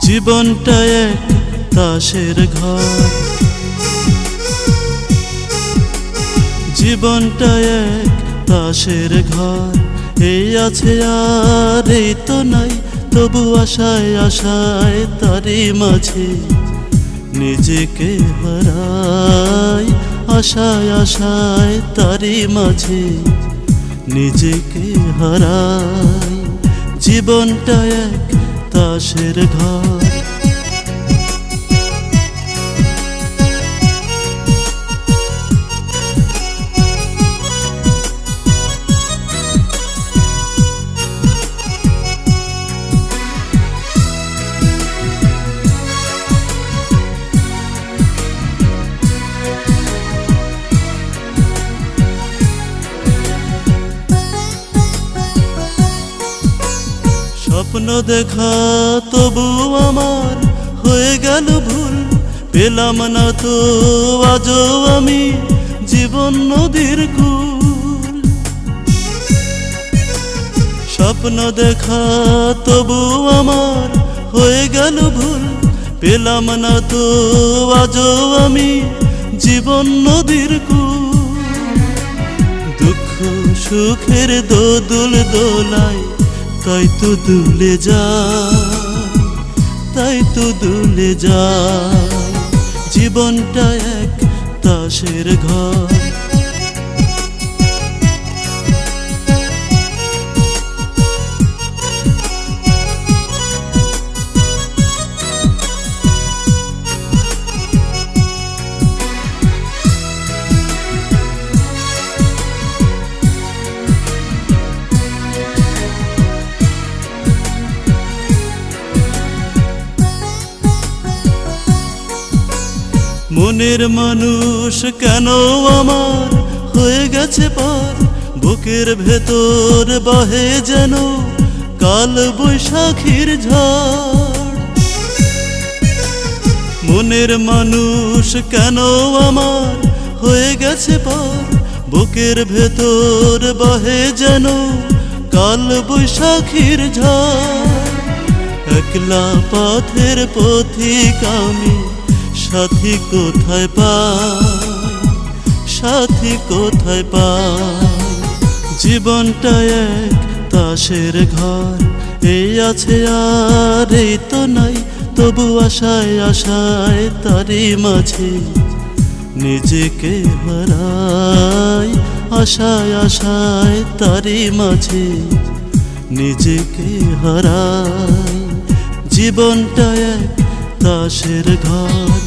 জীবনটা এক তাসের ঘর, জীবনটা এক তাসের ঘর। এই আছে আর এই তো নাই, তবু আশায় আশায় তারই মাঝে নিজেকে হারাই। আশায় আশায় তারই মাঝে নিজেকে হারাই। জীবনটা এক তাসের ঘর। স্বপ্ন দেখা তবু আমার হয়ে গেল ভুল, পেলাম না তো আজও আমি জীবন নদীর কূল। স্বপ্ন দেখা তবু আমার হয়ে গেল ভুল, পেলাম না তো আজও আমি জীবন নদীর কূল। দুঃখ সুখের দোদুল দোলায় তাই তো দুলে যায়, তাই তো দুলে যায়। জীবনটা এক তাসের ঘর। মনের মানুষ কেন আমার হয়ে গেছে পার, বুকের ভেতর বহে যেন কাল বৈশাখীর ঝড়। মনের মানুষ কেন আমার হয়ে গেছে পার, বুকের ভেতর বহে যেন কাল বৈশাখীর ঝড়। একলা পথের পথিক আমি, সাথী কোথায় পাই, সাথী কোথায় পাই। জীবনটা এক তাসের ঘর। এই আছে আর এই তো নাই, তবু আশায় আশায় তারই মাঝে নিজেকে হারাই। আশায় আশায় তারই মাঝে নিজেকে হারাই। জীবনটা এক তাসের ঘর।